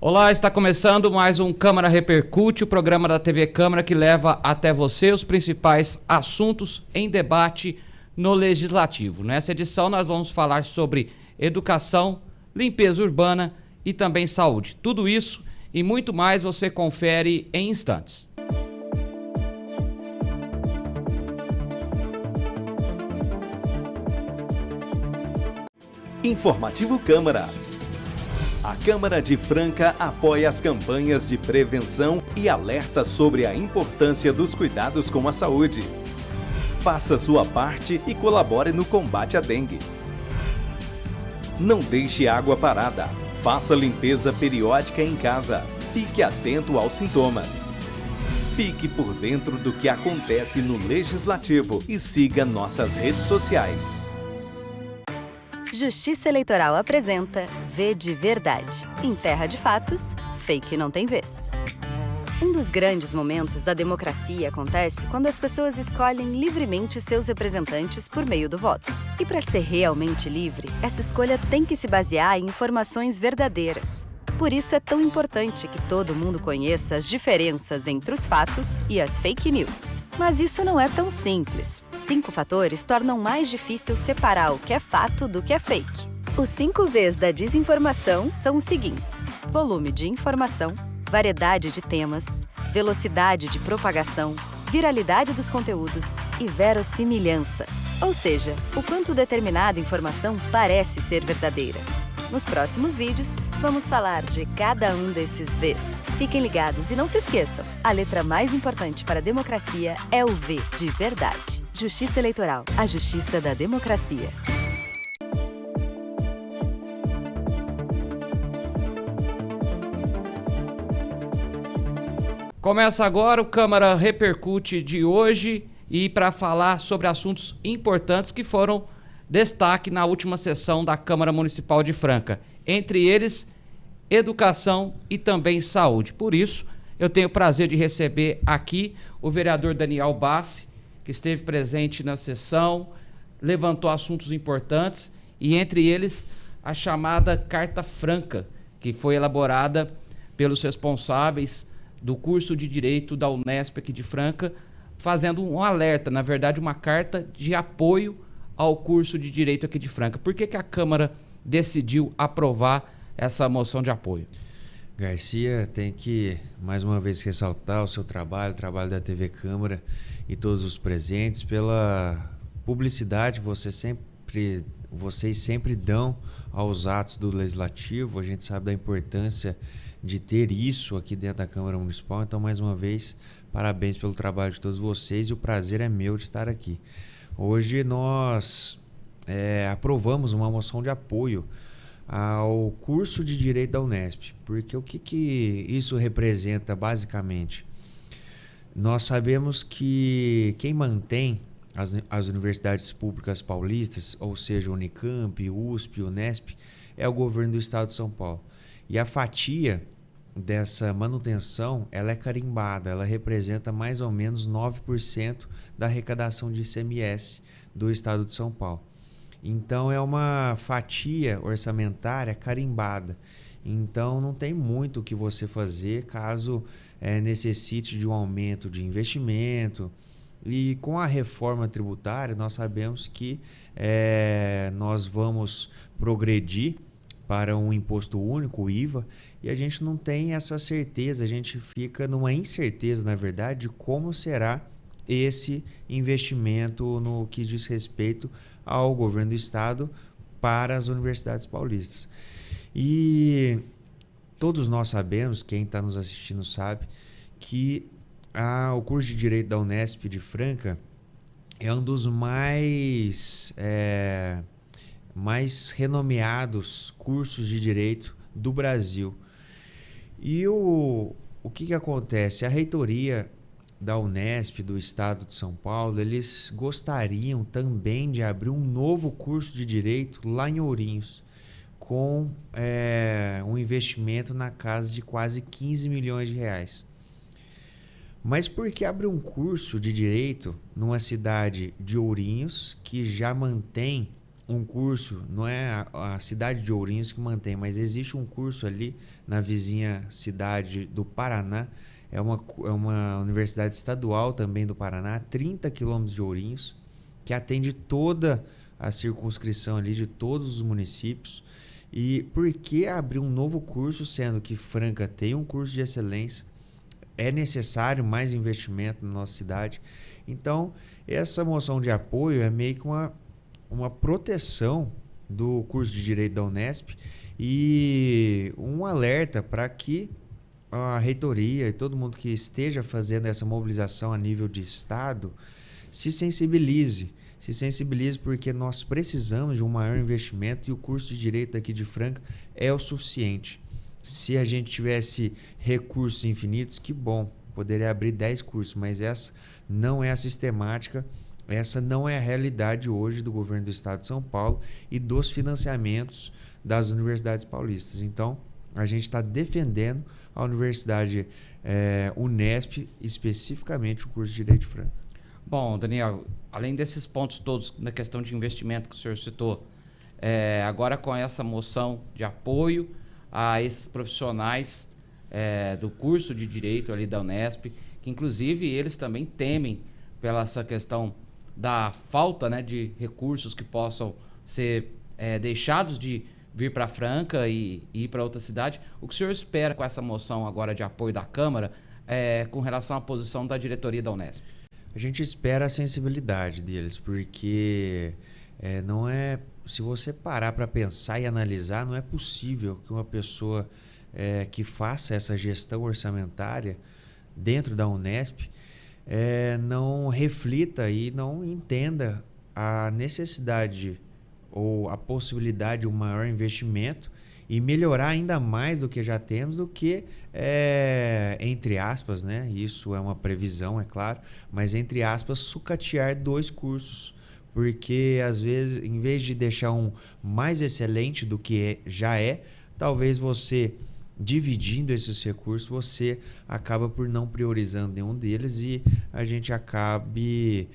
Olá, está começando mais um Câmara Repercute, o programa da TV Câmara que leva até você os principais assuntos em debate no Legislativo. Nessa edição nós vamos falar sobre educação, limpeza urbana e também saúde. Tudo isso e muito mais você confere em instantes. Informativo Câmara. A Câmara de Franca apoia as campanhas de prevenção e alerta sobre a importância dos cuidados com a saúde. Faça sua parte e colabore no combate à dengue. Não deixe água parada. Faça limpeza periódica em casa. Fique atento aos sintomas. Fique por dentro do que acontece no Legislativo e siga nossas redes sociais. Justiça Eleitoral apresenta V de Verdade. Em terra de fatos, fake não tem vez. Um dos grandes momentos da democracia acontece quando as pessoas escolhem livremente seus representantes por meio do voto. E para ser realmente livre, essa escolha tem que se basear em informações verdadeiras. Por isso é tão importante que todo mundo conheça as diferenças entre os fatos e as fake news. Mas isso não é tão simples. 5 fatores tornam mais difícil separar o que é fato do que é fake. Os 5 Vs da desinformação são os seguintes: volume de informação, variedade de temas, velocidade de propagação, viralidade dos conteúdos e verossimilhança. Ou seja, o quanto determinada informação parece ser verdadeira. Nos próximos vídeos, vamos falar de cada um desses Vs. Fiquem ligados e não se esqueçam, a letra mais importante para a democracia é o V de verdade. Justiça Eleitoral, a justiça da democracia. Começa agora o Câmara Repercute de hoje e para falar sobre assuntos importantes que foram destaque na última sessão da Câmara Municipal de Franca, entre eles educação e também saúde. Por isso, eu tenho o prazer de receber aqui o vereador Daniel Bassi, que esteve presente na sessão, levantou assuntos importantes e entre eles a chamada Carta Franca, que foi elaborada pelos responsáveis do curso de Direito da Unesp aqui de Franca, fazendo um alerta, na verdade uma carta de apoio ao curso de Direito aqui de Franca. Por que a Câmara decidiu aprovar essa moção de apoio? Garcia, tem que mais uma vez ressaltar o seu trabalho, o trabalho da TV Câmara e todos os presentes pela publicidade que vocês sempre dão aos atos do Legislativo. A gente sabe da importância de ter isso aqui dentro da Câmara Municipal. Então, mais uma vez, parabéns pelo trabalho de todos vocês e o prazer é meu de estar aqui. Hoje nós aprovamos uma moção de apoio ao curso de Direito da Unesp, porque o que isso representa basicamente? Nós sabemos que quem mantém as universidades públicas paulistas, ou seja, Unicamp, USP, Unesp, é o governo do estado de São Paulo. E a fatia dessa manutenção, ela é carimbada, ela representa mais ou menos 9% da arrecadação de ICMS do estado de São Paulo. Então é uma fatia orçamentária carimbada. Então não tem muito o que você fazer caso necessite de um aumento de investimento. E com a reforma tributária nós sabemos que nós vamos progredir para um imposto único, o IVA, e a gente não tem essa certeza, a gente fica numa incerteza, na verdade, de como será esse investimento no que diz respeito ao governo do estado para as universidades paulistas. E todos nós sabemos, quem está nos assistindo sabe, que o curso de Direito da Unesp de Franca é um dos mais renomeados cursos de Direito do Brasil. E o que acontece? A reitoria da Unesp, do estado de São Paulo, eles gostariam também de abrir um novo curso de Direito lá em Ourinhos, com um investimento na casa de quase 15 milhões de reais. Mas por que abrir um curso de Direito numa cidade de Ourinhos, que já mantém um curso, não é a cidade de Ourinhos que mantém, mas existe um curso ali na vizinha cidade do Paraná, é uma universidade estadual também do Paraná, a 30 quilômetros de Ourinhos, que atende toda a circunscrição ali de todos os municípios. E por que abrir um novo curso, sendo que Franca tem um curso de excelência, é necessário mais investimento na nossa cidade? Então, essa moção de apoio é meio que uma proteção do curso de Direito da Unesp e um alerta para que a reitoria e todo mundo que esteja fazendo essa mobilização a nível de Estado se sensibilize porque nós precisamos de um maior investimento e o curso de Direito aqui de Franca é o suficiente. Se a gente tivesse recursos infinitos, que bom, poderia abrir 10 cursos, mas essa não é a sistemática, essa não é a realidade hoje do governo do Estado de São Paulo e dos financiamentos das universidades paulistas. Então, a gente está defendendo a Universidade Unesp, especificamente o curso de Direito de Franca. Bom, Daniel, além desses pontos todos na questão de investimento que o senhor citou, agora com essa moção de apoio a esses profissionais do curso de Direito ali da Unesp, que inclusive eles também temem pela essa questão da falta, né, de recursos que possam ser deixados de vir para Franca e ir para outra cidade. O que o senhor espera com essa moção agora de apoio da Câmara com relação à posição da diretoria da Unesp? A gente espera a sensibilidade deles, porque não é, se você parar para pensar e analisar, não é possível que uma pessoa que faça essa gestão orçamentária dentro da Unesp não reflita e não entenda a necessidade ou a possibilidade de um maior investimento e melhorar ainda mais do que já temos, do que, entre aspas, né? Isso é uma previsão, é claro, mas entre aspas, sucatear 2 cursos. Porque, às vezes, em vez de deixar um mais excelente do que já talvez você, dividindo esses recursos, você acaba por não priorizando nenhum deles e a gente acabe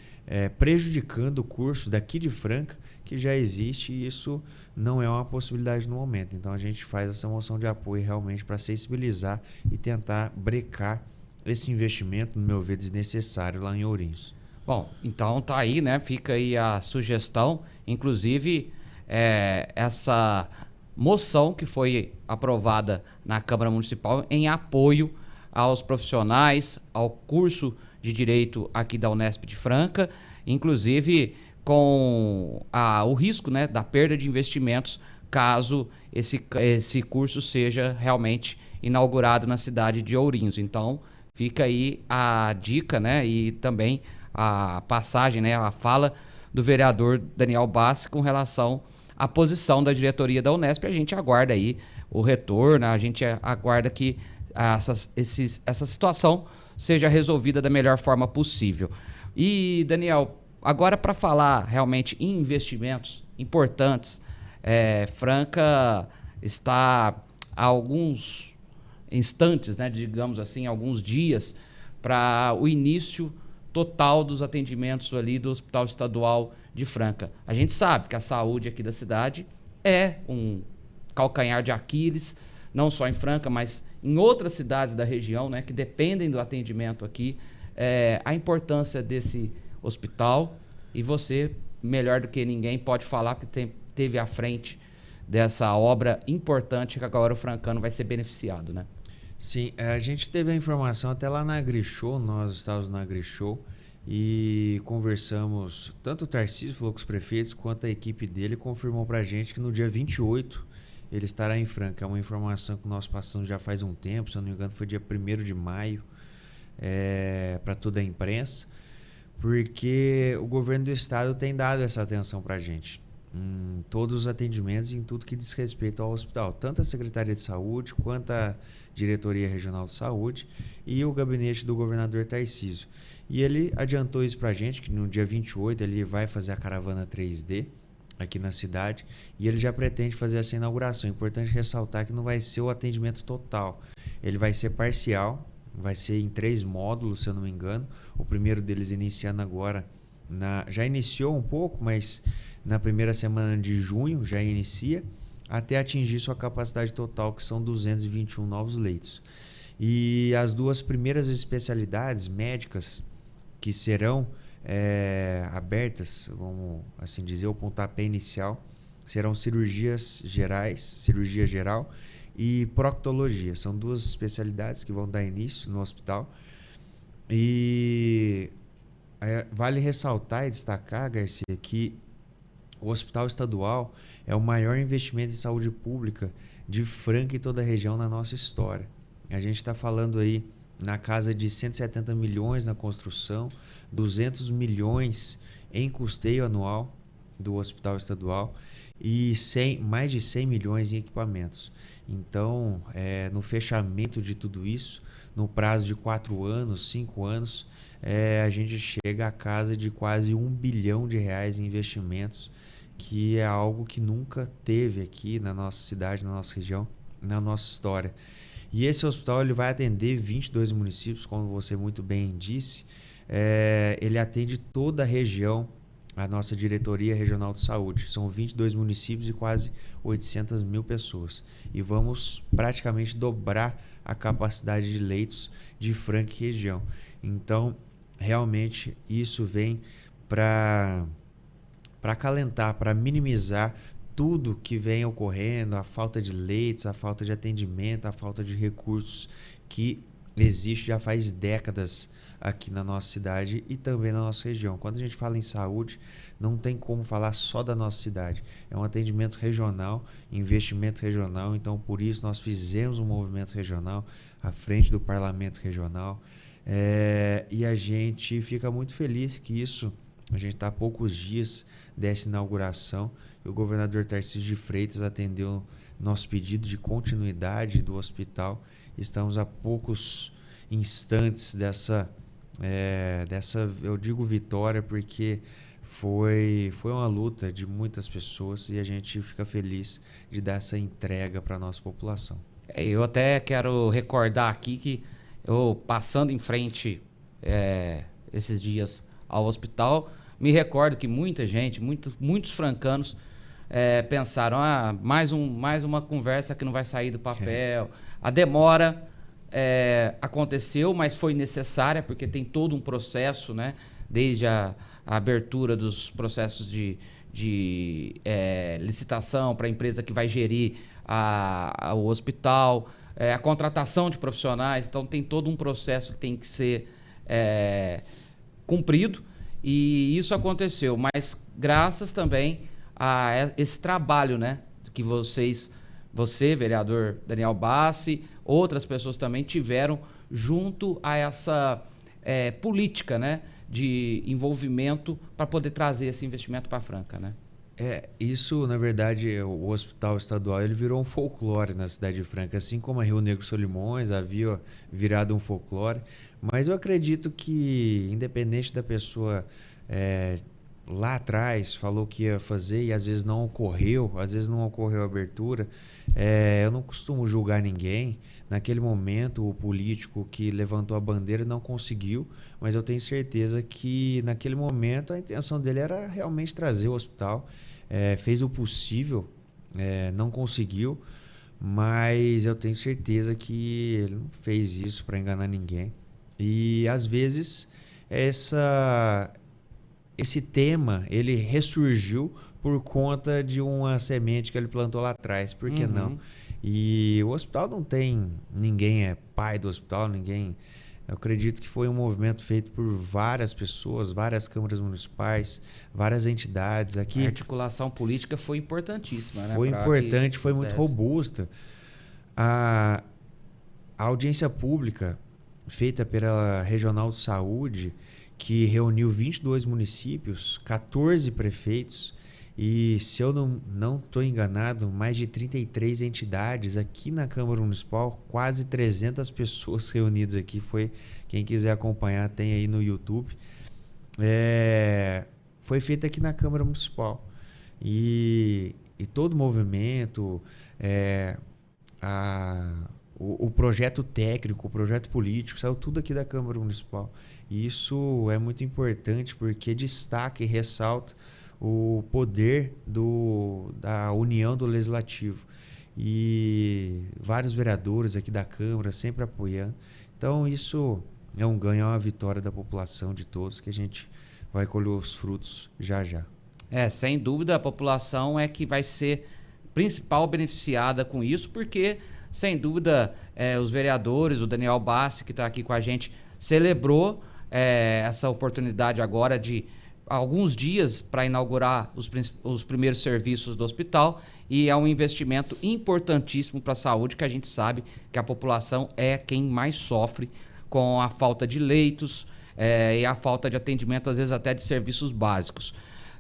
prejudicando o curso daqui de Franca, que já existe, e isso não é uma possibilidade no momento. Então a gente faz essa moção de apoio realmente para sensibilizar e tentar brecar esse investimento, no meu ver, desnecessário lá em Ourinhos. Bom, então tá aí, né? Fica aí a sugestão, inclusive essa moção que foi aprovada na Câmara Municipal em apoio aos profissionais, ao curso de Direito aqui da Unesp de Franca, inclusive com o risco, né, da perda de investimentos caso esse curso seja realmente inaugurado na cidade de Ourinhos. Então fica aí a dica, né, e também a passagem, né, a fala do vereador Daniel Bassi com relação à posição da diretoria da Unesp. A gente aguarda aí o retorno, a gente aguarda que essa situação seja resolvida da melhor forma possível. E, Daniel, agora para falar realmente em investimentos importantes, Franca está a alguns instantes, né, digamos assim, alguns dias para o início total dos atendimentos ali do Hospital Estadual de Franca. A gente sabe que a saúde aqui da cidade é um calcanhar de Aquiles, não só em Franca, mas em outras cidades da região, né, que dependem do atendimento aqui. A importância desse hospital, e você, melhor do que ninguém, pode falar que teve à frente dessa obra importante que agora o francano vai ser beneficiado, né? Sim, a gente teve a informação até lá na AgriShow, nós estávamos na AgriShow e conversamos, tanto o Tarcísio falou com os prefeitos, quanto a equipe dele confirmou pra gente que no dia 28 ele estará em Franca. É uma informação que nós passamos já faz um tempo, se eu não me engano foi dia 1º de maio, para toda a imprensa, porque o governo do estado tem dado essa atenção pra gente em todos os atendimentos e em tudo que diz respeito ao hospital, tanto a Secretaria de Saúde quanto a Diretoria Regional de Saúde e o gabinete do governador Tarcísio. E ele adiantou isso pra gente, que no dia 28 ele vai fazer a caravana 3D aqui na cidade e ele já pretende fazer essa inauguração. É importante ressaltar que não vai ser o atendimento total, ele vai ser parcial, vai ser em 3 módulos, se eu não me engano. O primeiro deles iniciando agora, já iniciou um pouco, mas na primeira semana de junho, já inicia, até atingir sua capacidade total, que são 221 novos leitos. E as 2 primeiras especialidades médicas que serão abertas, vamos assim dizer, o pontapé inicial, serão cirurgias gerais, cirurgia geral e proctologia. São 2 especialidades que vão dar início no hospital. E vale ressaltar e destacar, Garcia, que o Hospital Estadual é o maior investimento em saúde pública de Franca e toda a região na nossa história. A gente está falando aí na casa de 170 milhões na construção, 200 milhões em custeio anual do Hospital Estadual e mais de 100 milhões em equipamentos. Então, no fechamento de tudo isso, no prazo de 4 anos, 5 anos, a gente chega à casa de quase R$1 bilhão em investimentos, que é algo que nunca teve aqui na nossa cidade, na nossa região, na nossa história. E esse hospital ele vai atender 22 municípios, como você muito bem disse. Ele atende toda a região, a nossa Diretoria Regional de Saúde. São 22 municípios e quase 800 mil pessoas. E vamos praticamente dobrar a capacidade de leitos de Franca e região. Então, realmente, isso vem para acalentar, para minimizar tudo que vem ocorrendo, a falta de leitos, a falta de atendimento, a falta de recursos que existe já faz décadas aqui na nossa cidade e também na nossa região. Quando a gente fala em saúde, não tem como falar só da nossa cidade. É um atendimento regional, investimento regional, então por isso nós fizemos um movimento regional à frente do parlamento regional, e a gente fica muito feliz que isso, a gente está a poucos dias dessa inauguração e o governador Tarcísio de Freitas atendeu nosso pedido de continuidade do hospital. Estamos a poucos instantes dessa, eu digo vitória, porque foi uma luta de muitas pessoas e a gente fica feliz de dar essa entrega para a nossa população. Eu até quero recordar aqui que eu, passando em frente esses dias ao hospital, me recordo que muita gente, muitos francanos pensaram, mais uma conversa que não vai sair do papel. A demora aconteceu, mas foi necessária, porque tem todo um processo, né? Desde a abertura dos processos de licitação para a empresa que vai gerir o hospital, a contratação de profissionais. Então tem todo um processo que tem que ser cumprido, e isso aconteceu, mas graças também a esse trabalho, né, que você, vereador Daniel Bassi, outras pessoas também tiveram junto a essa política, né, de envolvimento para poder trazer esse investimento para Franca, né? Isso, na verdade, o Hospital Estadual ele virou um folclore na cidade de Franca, assim como a Rio Negro Solimões havia virado um folclore. Mas eu acredito que, independente da pessoa lá atrás falou que ia fazer e às vezes não ocorreu, a abertura, eu não costumo julgar ninguém. Naquele momento, o político que levantou a bandeira não conseguiu, mas eu tenho certeza que naquele momento a intenção dele era realmente trazer o hospital. Fez o possível, não conseguiu, mas eu tenho certeza que ele não fez isso para enganar ninguém. E às vezes esse tema ele ressurgiu por conta de uma semente que ele plantou lá atrás. Por que não? E o hospital não tem... Ninguém é pai do hospital, ninguém... Eu acredito que foi um movimento feito por várias pessoas, várias câmaras municipais, várias entidades. Aqui, a articulação política foi importantíssima, né? Foi importante, foi muito robusta. A audiência pública feita pela Regional de Saúde, que reuniu 22 municípios, 14 prefeitos e, se eu não estou enganado, mais de 33 entidades aqui na Câmara Municipal, quase 300 pessoas reunidas aqui. Quem quiser acompanhar tem aí no YouTube. Foi feito aqui na Câmara Municipal. E todo o movimento, o projeto técnico, o projeto político, saiu tudo aqui da Câmara Municipal. E isso é muito importante porque destaca e ressalta o poder da união do Legislativo. E vários vereadores aqui da Câmara sempre apoiando. Então isso é um ganho, é uma vitória da população, de todos, que a gente vai colher os frutos já já. Sem dúvida a população é que vai ser principal beneficiada com isso, porque sem dúvida os vereadores, o Daniel Bassi, que está aqui com a gente, celebrou essa oportunidade agora de alguns dias para inaugurar os primeiros serviços do hospital, e é um investimento importantíssimo para a saúde, que a gente sabe que a população é quem mais sofre com a falta de leitos e a falta de atendimento, às vezes até de serviços básicos.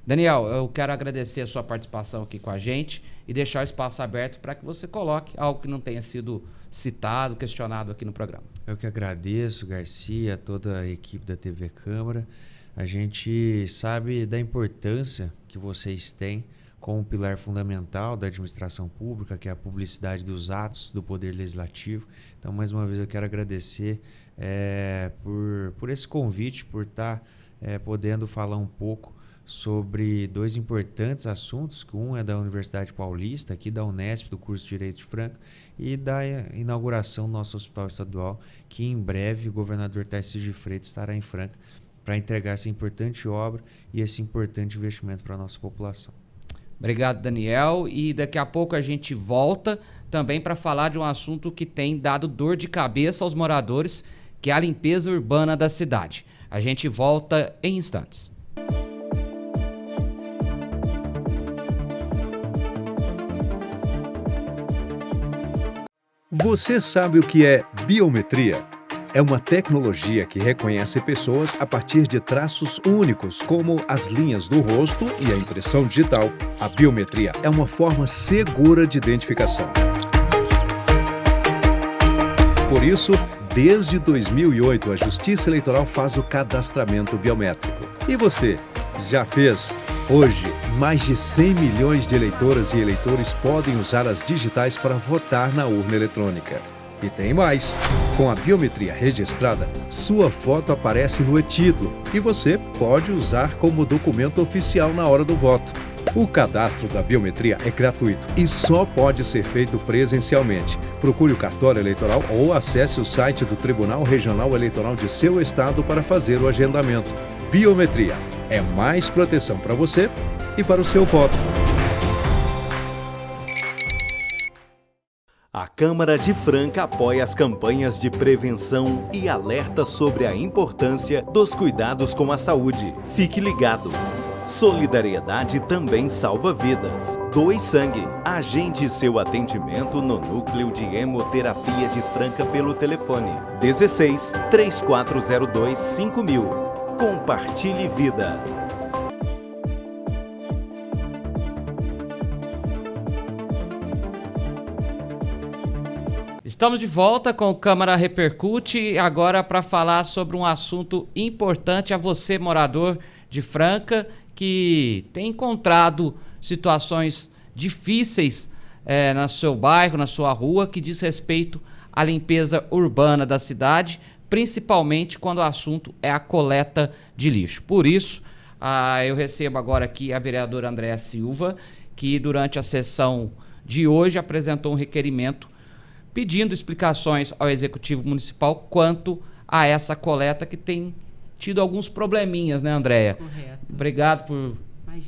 Daniel, eu quero agradecer a sua participação aqui com a gente e deixar o espaço aberto para que você coloque algo que não tenha sido citado, questionado aqui no programa. Eu que agradeço, Garcia, toda a equipe da TV Câmara. A gente sabe da importância que vocês têm como pilar fundamental da administração pública, que é a publicidade dos atos do Poder Legislativo. Então, mais uma vez, eu quero agradecer por esse convite, por estar podendo falar um pouco sobre dois importantes assuntos, que um é da Universidade Paulista, aqui da Unesp, do curso de Direito de Franca, e da inauguração do nosso hospital estadual, que em breve o governador Tarcísio de Freitas estará em Franca para entregar essa importante obra e esse importante investimento para a nossa população. Obrigado, Daniel. E daqui a pouco a gente volta também para falar de um assunto que tem dado dor de cabeça aos moradores, que é a limpeza urbana da cidade. A gente volta em instantes. Você sabe o que é biometria? É uma tecnologia que reconhece pessoas a partir de traços únicos, como as linhas do rosto e a impressão digital. A biometria é uma forma segura de identificação. Por isso, desde 2008, a Justiça Eleitoral faz o cadastramento biométrico. E você, já fez? Hoje, mais de 100 milhões de eleitoras e eleitores podem usar as digitais para votar na urna eletrônica. E tem mais! Com a biometria registrada, sua foto aparece no e-título e você pode usar como documento oficial na hora do voto. O cadastro da biometria é gratuito e só pode ser feito presencialmente. Procure o cartório eleitoral ou acesse o site do Tribunal Regional Eleitoral de seu estado para fazer o agendamento. Biometria é mais proteção para você e para o seu voto. A Câmara de Franca apoia as campanhas de prevenção e alerta sobre a importância dos cuidados com a saúde. Fique ligado. Solidariedade também salva vidas. Doe sangue. Agende seu atendimento no Núcleo de Hemoterapia de Franca pelo telefone 16 3402 5000. Compartilhe vida. Estamos de volta com o Câmara Repercute, agora para falar sobre um assunto importante a você, morador de Franca, que tem encontrado situações difíceis no seu bairro, na sua rua, que diz respeito à limpeza urbana da cidade, principalmente quando o assunto é a coleta de lixo. Por isso, eu recebo agora aqui a vereadora Andréa Silva, que durante a sessão de hoje apresentou um requerimento pedindo explicações ao Executivo Municipal quanto a essa coleta que tem tido alguns probleminhas, né, Andréa? Correto. Obrigado por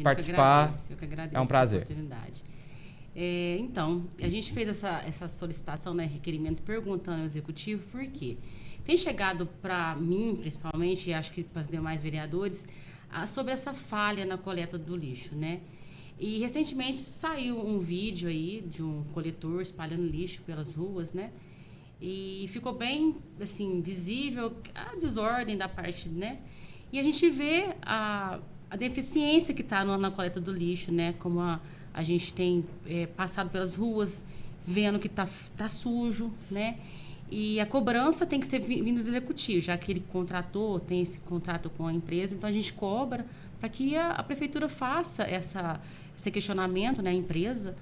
participar. Eu que agradeço é um prazer. a oportunidade. Então, a gente fez essa solicitação, né, requerimento, perguntando ao Executivo por quê. Tem chegado para mim, principalmente, e acho que para os demais vereadores, sobre essa falha na coleta do lixo, né? E recentemente saiu um vídeo aí de um coletor espalhando lixo pelas ruas, né? E ficou bem, assim, visível a desordem da parte, né? E a gente vê a deficiência que está na coleta do lixo, né? Como a gente tem passado pelas ruas, vendo que tá sujo, né? E a cobrança tem que ser vindo do executivo, já que ele contratou, tem esse contrato com a empresa, então a gente cobra para que a prefeitura faça esse questionamento, né, a empresa,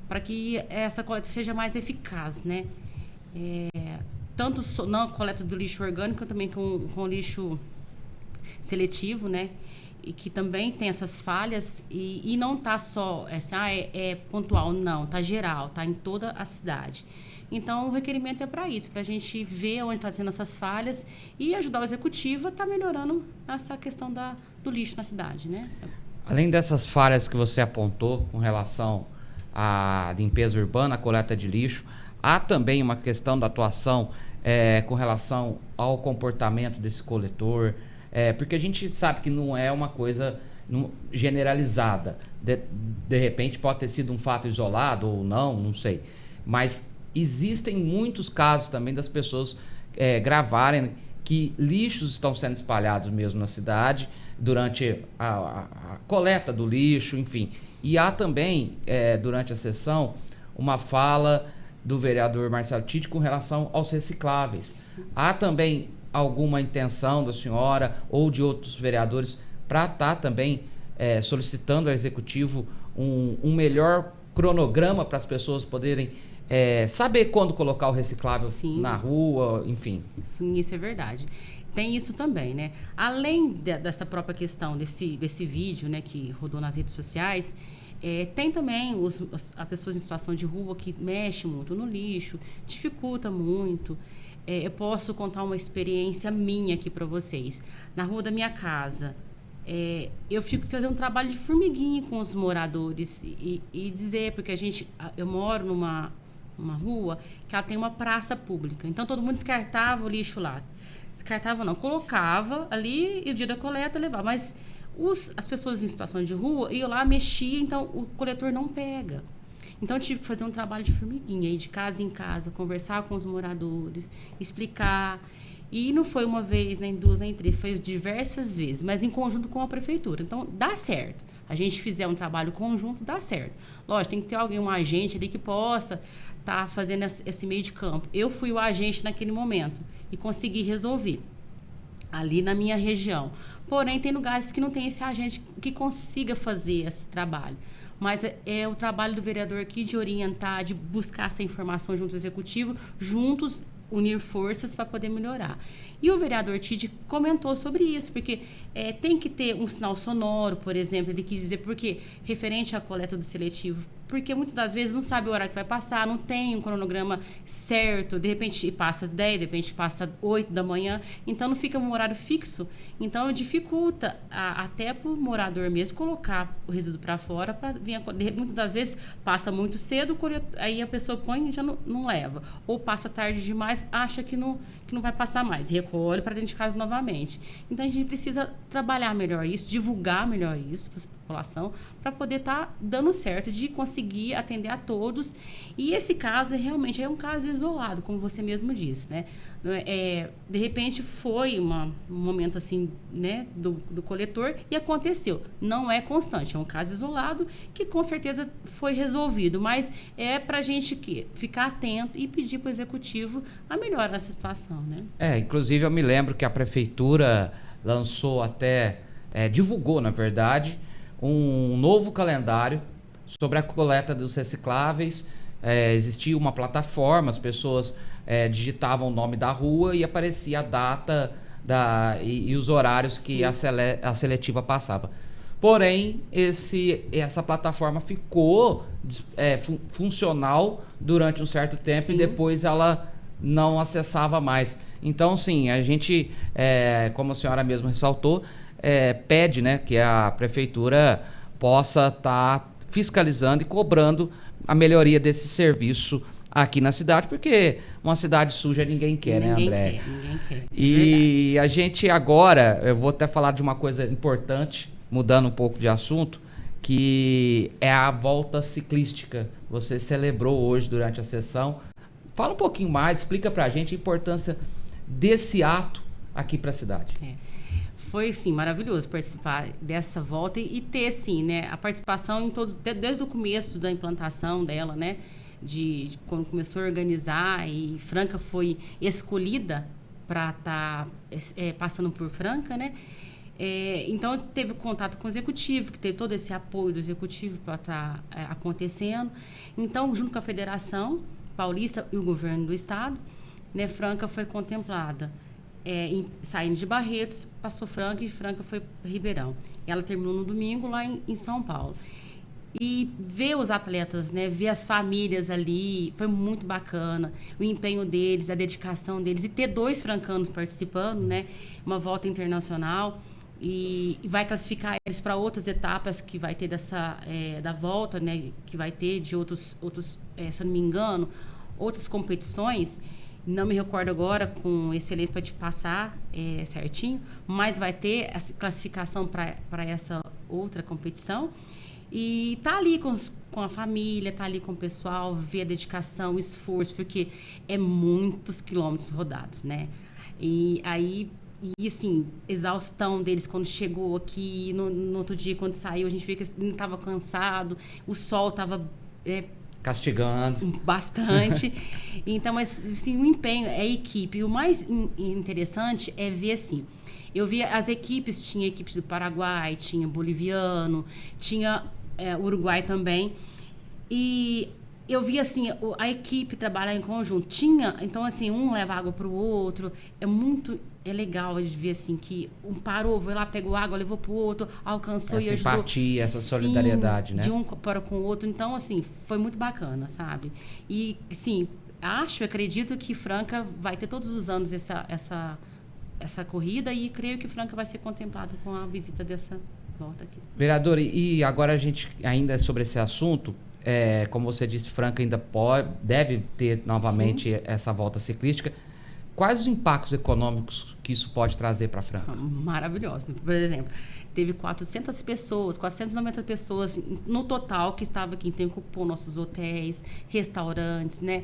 para que essa coleta seja mais eficaz, né? Tanto na coleta do lixo orgânico, também com lixo seletivo, né? E que também tem essas falhas e não está só é pontual, não, está geral, está em toda a cidade. Então, o requerimento é para isso, para a gente ver onde está sendo essas falhas e ajudar o executivo a estar melhorando essa questão do lixo na cidade, né? Além dessas falhas que você apontou com relação à limpeza urbana, a coleta de lixo, há também uma questão da atuação com relação ao comportamento desse coletor, porque a gente sabe que não é uma coisa generalizada. De repente pode ter sido um fato isolado ou não sei. Mas existem muitos casos também das pessoas gravarem que lixos estão sendo espalhados mesmo na cidade durante a coleta do lixo, enfim. E há também, durante a sessão, uma fala do vereador Marcelo Tite com relação aos recicláveis. Sim. Há também alguma intenção da senhora ou de outros vereadores para estar também solicitando ao executivo um melhor cronograma para as pessoas poderem saber quando colocar o reciclável Sim. na rua, enfim. Sim, isso é verdade. Tem isso também, né? Além dessa própria questão desse vídeo, né, que rodou nas redes sociais, tem também as pessoas em situação de rua que mexem muito no lixo, dificulta muito. Eu posso contar uma experiência minha aqui para vocês. Na rua da minha casa, eu fico fazendo um trabalho de formiguinha com os moradores e dizer, porque eu moro numa rua que ela tem uma praça pública. Então, todo mundo descartava o lixo lá. Descartava não, colocava ali e o dia da coleta levava. Mas as pessoas em situação de rua iam lá, mexiam, então o coletor não pega. Então, eu tive que fazer um trabalho de formiguinha, ir de casa em casa, conversar com os moradores, explicar. E não foi uma vez, nem duas, nem três, foi diversas vezes, mas em conjunto com a prefeitura. Então, dá certo. A gente fizer um trabalho conjunto, dá certo. Lógico, tem que ter alguém, um agente ali que possa estar fazendo esse meio de campo. Eu fui o agente naquele momento e consegui resolver ali na minha região. Porém, tem lugares que não tem esse agente que consiga fazer esse trabalho. Mas é o trabalho do vereador aqui de orientar, de buscar essa informação junto ao executivo, juntos unir forças para poder melhorar. E o vereador Tite comentou sobre isso, porque tem que ter um sinal sonoro, por exemplo, ele quis dizer porque referente à coleta do seletivo, porque muitas das vezes não sabe o horário que vai passar, não tem um cronograma certo, de repente passa 10, de repente passa 8 da manhã, então não fica um horário fixo, então dificulta até para o morador mesmo colocar o resíduo para fora, para vir muitas das vezes passa muito cedo, aí a pessoa põe e já não leva, ou passa tarde demais, acha que não vai passar mais, recolhe para dentro de casa novamente. Então a gente precisa trabalhar melhor isso, divulgar melhor isso para a população, para poder estar dando certo, de conseguir atender a todos. E esse caso realmente é um caso isolado, como você mesmo disse, né? De repente foi um momento assim, né, do coletor e aconteceu. Não é constante, é um caso isolado que com certeza foi resolvido, mas é para a gente ficar atento e pedir para o executivo a melhora nessa situação, né? Inclusive eu me lembro que a prefeitura lançou divulgou, na verdade, um novo calendário sobre a coleta dos recicláveis. Existia uma plataforma, as pessoas digitavam o nome da rua e aparecia a data e os horários que a seletiva passava. Porém, essa plataforma ficou funcional durante um certo tempo. Sim. E depois ela não acessava mais. Então, sim, a gente, como a senhora mesmo ressaltou, pede, né, que a prefeitura possa estar fiscalizando e cobrando a melhoria desse serviço aqui na cidade, porque uma cidade suja ninguém quer, né, André? Ninguém quer. E verdade. A gente agora, eu vou até falar de uma coisa importante, mudando um pouco de assunto, que é a volta ciclística. Você celebrou hoje durante a sessão. Fala um pouquinho mais, explica pra gente a importância desse ato aqui para a cidade. Foi, sim, maravilhoso participar dessa volta e ter, sim, né, a participação em desde o começo da implantação dela, né, de quando começou a organizar, e Franca foi escolhida para estar passando por Franca, né? Então, teve contato com o executivo, que teve todo esse apoio do executivo para estar acontecendo. Então, junto com a Federação Paulista e o governo do estado, né, Franca foi contemplada saindo de Barretos, passou Franca e Franca foi para Ribeirão. Ela terminou no domingo lá em São Paulo. E ver os atletas, né, ver as famílias ali, foi muito bacana. O empenho deles, a dedicação deles. E ter 2 francanos participando, né, uma volta internacional. E vai classificar eles para outras etapas que vai ter da volta, né, que vai ter de outros se eu não me engano, outras competições. Não me recordo agora com excelência para te passar certinho, mas vai ter a classificação para essa outra competição. E tá ali com a família, tá ali com o pessoal, ver a dedicação, o esforço, porque é muitos quilômetros rodados, né? E aí, assim, exaustão deles quando chegou aqui, no outro dia, quando saiu, a gente vê que não estava cansado, o sol estava... castigando. Bastante. Então, mas, assim, o empenho é a equipe. E o mais interessante é ver, assim, eu vi as equipes, tinha equipes do Paraguai, tinha boliviano, tinha Uruguai também. E eu vi, assim, a equipe trabalhar em conjunto. Então, assim, um leva água para o outro. É legal de ver, assim, que um parou, foi lá, pegou água, levou para o outro, alcançou e ajudou. Essa empatia, essa solidariedade, né? De um para com o outro. Então, assim, foi muito bacana, sabe? E, sim, acredito que Franca vai ter todos os anos essa corrida e creio que Franca vai ser contemplado com a visita dessa volta aqui. Vereador, e agora a gente ainda sobre esse assunto, como você disse, Franca ainda deve ter novamente essa volta ciclística. Quais os impactos econômicos que isso pode trazer para Franca? Maravilhoso. Por exemplo, teve 490 pessoas no total que estavam aqui, então ocupou nossos hotéis, restaurantes, né?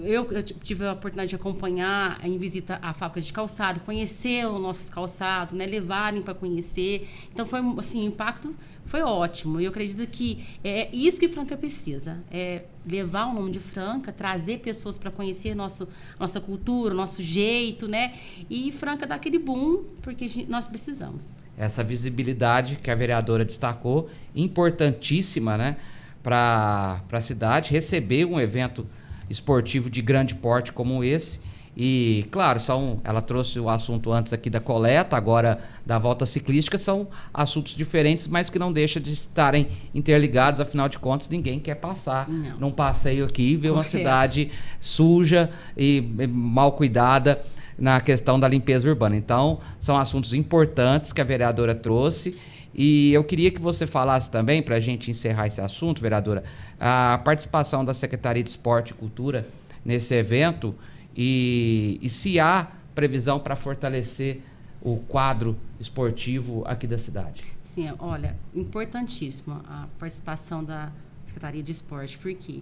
Eu tive a oportunidade de acompanhar em visita à fábrica de calçado, conhecer os nossos calçados, né? Levarem para conhecer. Então, foi assim, o impacto foi ótimo. E eu acredito que é isso que Franca precisa. Levar o nome de Franca, trazer pessoas para conhecer nossa cultura, nosso jeito, né? E Franca dá aquele boom, porque nós precisamos. Essa visibilidade que a vereadora destacou, importantíssima, né? Para a cidade receber um evento esportivo de grande porte como esse. E, claro, ela trouxe o assunto antes aqui da coleta, agora da volta ciclística, são assuntos diferentes, mas que não deixam de estarem interligados, afinal de contas, ninguém quer passar num passeio aqui e ver uma cidade suja e mal cuidada na questão da limpeza urbana. Então, são assuntos importantes que a vereadora trouxe. E eu queria que você falasse também, para a gente encerrar esse assunto, vereadora, a participação da Secretaria de Esporte e Cultura nesse evento e se há previsão para fortalecer o quadro esportivo aqui da cidade. Sim, olha, importantíssima a participação da Secretaria de Esporte, porque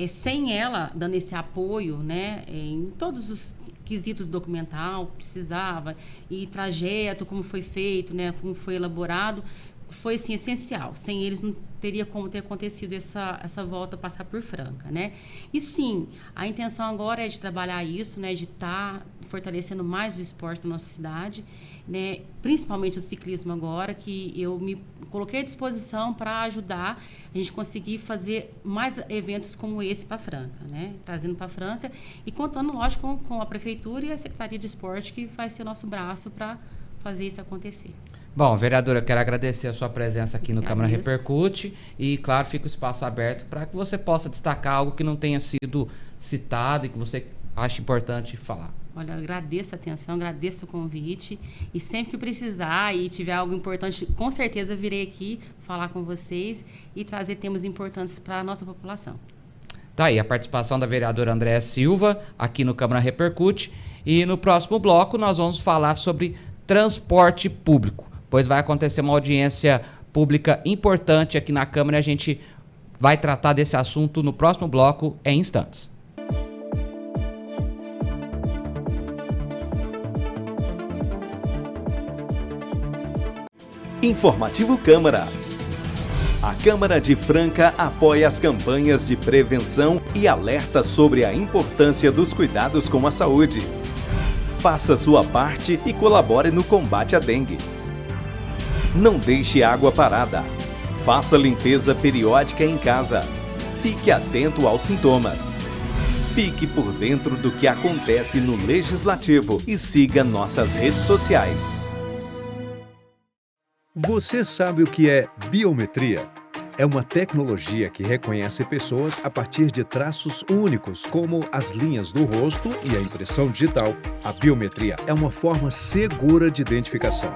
sem ela dando esse apoio, né, em todos os quesitos documental, precisava, e trajeto, como foi feito, né, como foi elaborado, foi assim, essencial. Sem eles não teria como ter acontecido essa volta, passar por Franca, né? E sim, a intenção agora é de trabalhar isso, né, de estar fortalecendo mais o esporte na nossa cidade, né, principalmente o ciclismo agora, que eu me coloquei à disposição para ajudar a gente conseguir fazer mais eventos como esse para Franca, né? Trazendo para Franca e contando, lógico, com a Prefeitura e a Secretaria de Esporte, que vai ser nosso braço para fazer isso acontecer. Bom, vereadora, eu quero agradecer a sua presença aqui no Câmara Repercute e, claro, fica o espaço aberto para que você possa destacar algo que não tenha sido citado e que você acha importante falar. Olha, eu agradeço a atenção, agradeço o convite e sempre que precisar e tiver algo importante, com certeza virei aqui falar com vocês e trazer temas importantes para a nossa população. Tá aí a participação da vereadora Andréa Silva aqui no Câmara Repercute e no próximo bloco nós vamos falar sobre transporte público, pois vai acontecer uma audiência pública importante aqui na Câmara e a gente vai tratar desse assunto no próximo bloco em instantes. Informativo Câmara. A Câmara de Franca apoia as campanhas de prevenção e alerta sobre a importância dos cuidados com a saúde. Faça sua parte e colabore no combate à dengue. Não deixe água parada. Faça limpeza periódica em casa. Fique atento aos sintomas. Fique por dentro do que acontece no Legislativo e siga nossas redes sociais. Você sabe o que é biometria? É uma tecnologia que reconhece pessoas a partir de traços únicos, como as linhas do rosto e a impressão digital. A biometria é uma forma segura de identificação.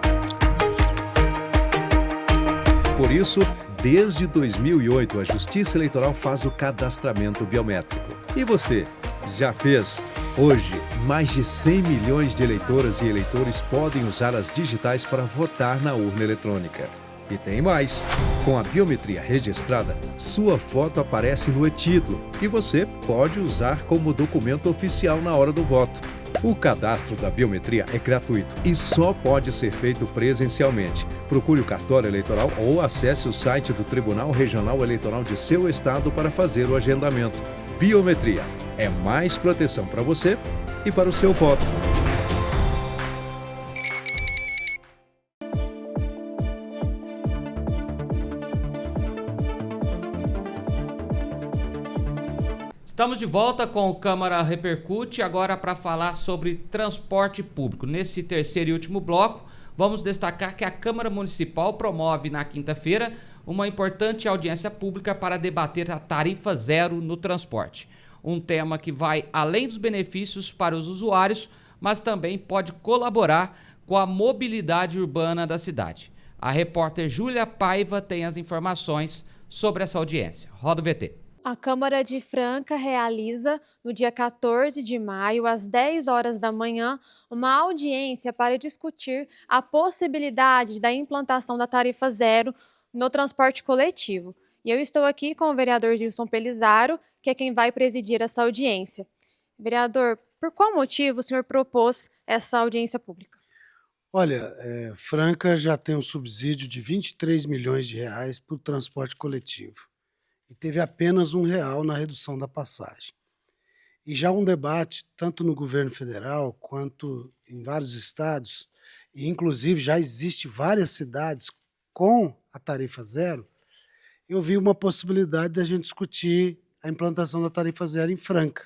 Por isso, desde 2008, a Justiça Eleitoral faz o cadastramento biométrico. E você, já fez? Hoje, mais de 100 milhões de eleitoras e eleitores podem usar as digitais para votar na urna eletrônica. E tem mais! Com a biometria registrada, sua foto aparece no e-título e você pode usar como documento oficial na hora do voto. O cadastro da biometria é gratuito e só pode ser feito presencialmente. Procure o cartório eleitoral ou acesse o site do Tribunal Regional Eleitoral de seu estado para fazer o agendamento. Biometria é mais proteção para você e para o seu voto. Estamos de volta com o Câmara Repercute, agora para falar sobre transporte público. Nesse terceiro e último bloco, vamos destacar que a Câmara Municipal promove na quinta-feira uma importante audiência pública para debater a tarifa zero no transporte. Um tema que vai além dos benefícios para os usuários, mas também pode colaborar com a mobilidade urbana da cidade. A repórter Júlia Paiva tem as informações sobre essa audiência. Roda o VT. A Câmara de Franca realiza, no dia 14 de maio, às 10 horas da manhã, uma audiência para discutir a possibilidade da implantação da tarifa zero no transporte coletivo. E eu estou aqui com o vereador Gilson Pelizaro, que é quem vai presidir essa audiência. Vereador, por qual motivo o senhor propôs essa audiência pública? Olha, Franca já tem um subsídio de 23 milhões de reais para o transporte coletivo. E teve apenas R$1 na redução da passagem. E já um debate, tanto no governo federal quanto em vários estados, e inclusive já existe várias cidades com a tarifa zero, eu vi uma possibilidade de a gente discutir a implantação da tarifa zero em Franca.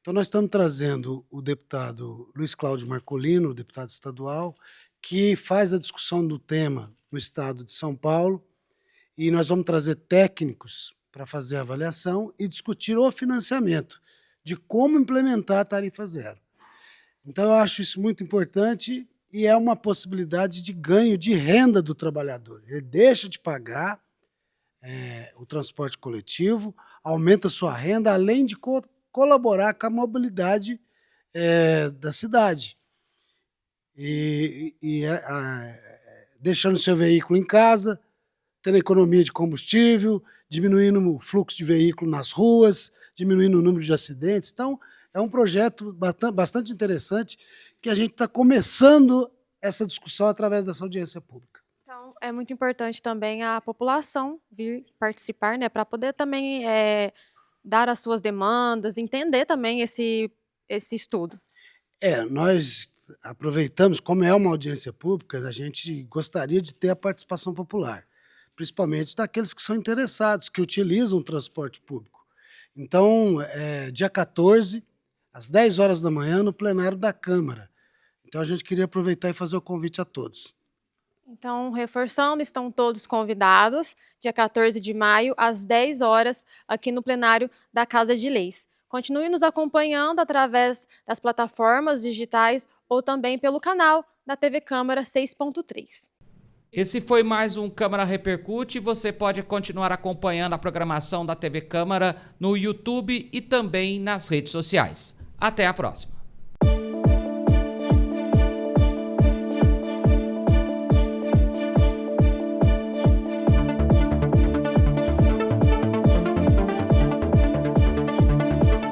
Então nós estamos trazendo o deputado Luiz Cláudio Marcolino, o deputado estadual, que faz a discussão do tema no estado de São Paulo, e nós vamos trazer técnicos para fazer a avaliação e discutir o financiamento de como implementar a tarifa zero. Então, eu acho isso muito importante e é uma possibilidade de ganho de renda do trabalhador. Ele deixa de pagar o transporte coletivo, aumenta sua renda, além de colaborar com a mobilidade da cidade. Deixando seu veículo em casa, tendo economia de combustível, diminuindo o fluxo de veículo nas ruas, diminuindo o número de acidentes. Então, é um projeto bastante interessante que a gente está começando essa discussão através dessa audiência pública. Então, é muito importante também a população vir participar, né, para poder também dar as suas demandas, entender também esse estudo. Nós aproveitamos, como é uma audiência pública, a gente gostaria de ter a participação popular, principalmente daqueles que são interessados, que utilizam o transporte público. Então, dia 14, às 10 horas da manhã, no plenário da Câmara. Então, a gente queria aproveitar e fazer o convite a todos. Então, reforçando, estão todos convidados, dia 14 de maio, às 10 horas, aqui no plenário da Casa de Leis. Continue nos acompanhando através das plataformas digitais ou também pelo canal da TV Câmara 6.3. Esse foi mais um Câmara Repercute. Você pode continuar acompanhando a programação da TV Câmara no YouTube e também nas redes sociais. Até a próxima.